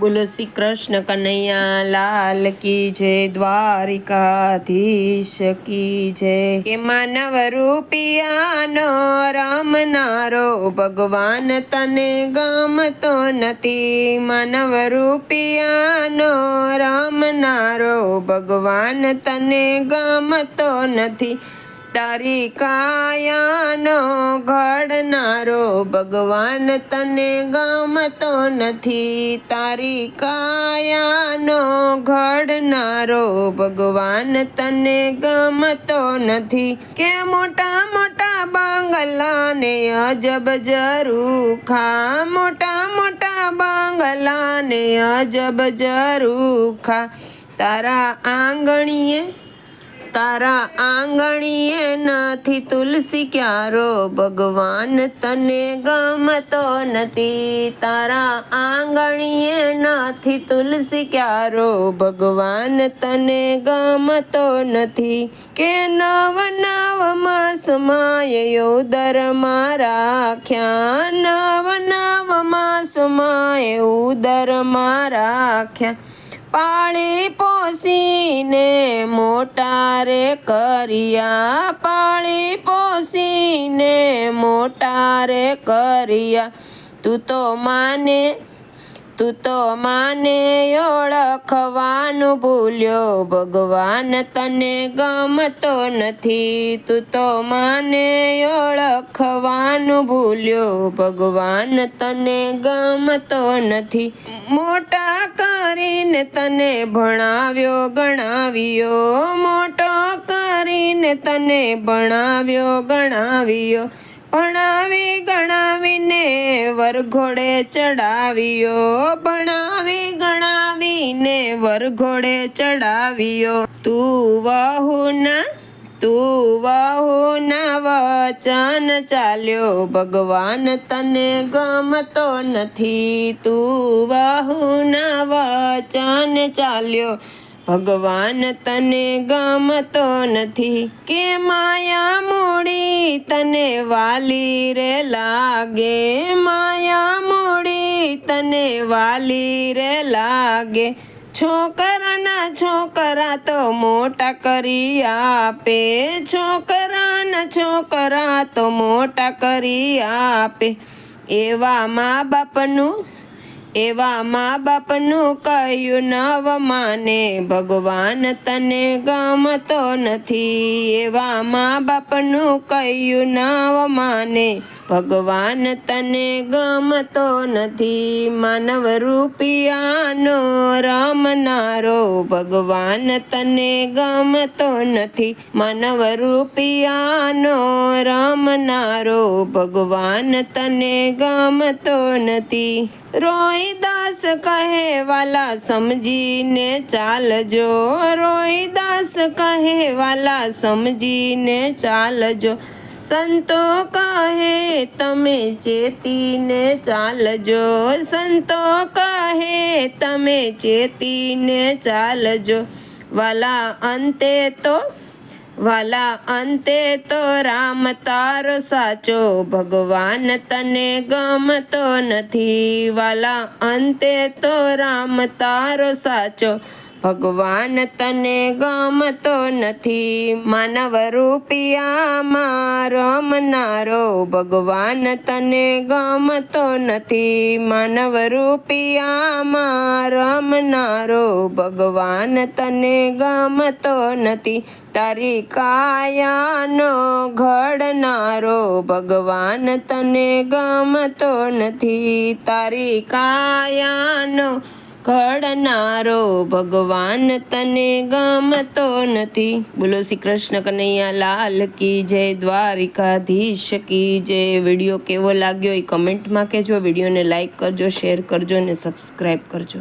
બોલો શ્રી કૃષ્ણ કનૈયા લાલ કી જય, દ્વારિકાધીશ કી જય। કે માનવ રૂપિયાનો રમનારો ભગવાન તને ગમતો નથી। માનવ રૂપિયાનો રમનારો ભગવાન તને ગમતો નથી। તારી કાયાનો ઘડનારો ભગવાન તને ગમતો નથી। તારી કાયાનો ઘડનારો ભગવાન તને ગમતો નથી। કે મોટા મોટા બંગલાને અજબ ઝરૂખા, મોટા મોટા બંગલાને અજબ ઝરૂખા। તારા આંગણીએ નથી તુલસી ક્યારો ભગવાન તને ગમતો નથી। તારા આંગણીએ નથી તુલસી ક્યારો ભગવાન તને ગમતો નથી। કે નવ નવ માસમાં ઉદરમાં રાખ્યા, નવ નવ માસમાં ઉદરમાં રાખ્યા। પાળી પોસીને મોટા રે કર્યા, પાળી પોસીને મોટા રે કર્યા। તું તો માને ઓળખવાનું ભૂલ્યો ભગવાન તને ગમતો નથી। તું તો માને ઓળખવાનું ભૂલ્યો ભગવાન તને ગમતો નથી। મોટા કરીને તને ભણાવ્યો ગણાવ્યો, મોટો કરીને તને ભણાવ્યો ગણાવ્યો। ભણાવી ગણાવીને વરઘોડે ચડાવ્યો, ભણાવી ગણાવીને વરઘોડે ચડાવ્યો। તું વહુના વચન ચાલ્યો ભગવાન તને ગમતો નથી। તું વહુના વચન ચાલ્યો ભગવાન તને ગમતો નથી। કે માયા મૂડી તને વાલી રે લાગે, માયા મૂડી તને વાલી રે લાગે। છોકરાના છોકરા તો મોટા કરી આપે, છોકરાના છોકરા તો મોટા કરી આપે। એવા મા બાપનું કહ્યું નવ માને ભગવાન તને ગમતો નથી। એવા મા બાપનું કહ્યું નવ માને ભગવાન તને ગમતો નથી। માનવ રૂપિયાનો રમનારો ભગવાન તને ગમતો નથી। માનવ રૂપિયાનો રમનારો ભગવાન તને ગમતો નથી। રોહિદાસ કહે વાલા સમજીને ચાલજો, રોહિદાસ કહે વાલા સમજીને ચાલજો। સંતો કહે તમે ચેતીને ચાલજો, સંતો કહે તમે ચેતીને ચાલજો। વાલા અંતે તો રામ તારો સાચો ભગવાન તને ગમતો નથી। વાલા અંતે તો રામ તારો સાચો ભગવાન તને ગમતો નથી। માનવ રૂપિયામાં રમનારો ભગવાન તને ગમતો નથી। માનવ રૂપિયામાં રમનારો ભગવાન તને ગમતો નથી। તારી કાયાનો ઘડનારો ભગવાન તને ગમતો નથી। તારી કાયાનો ઘડનારો ભગવાન તને ગમતો નથી। બોલો શ્રી કૃષ્ણ કનૈયા લાલ કી જય, દ્વારિકાધીશ કી જય। વિડીયો કેવો લાગ્યો એ કમેન્ટમાં કહેજો। વિડીયોને લાઈક કરજો, શેર કરજો અને સબસ્ક્રાઈબ કરજો।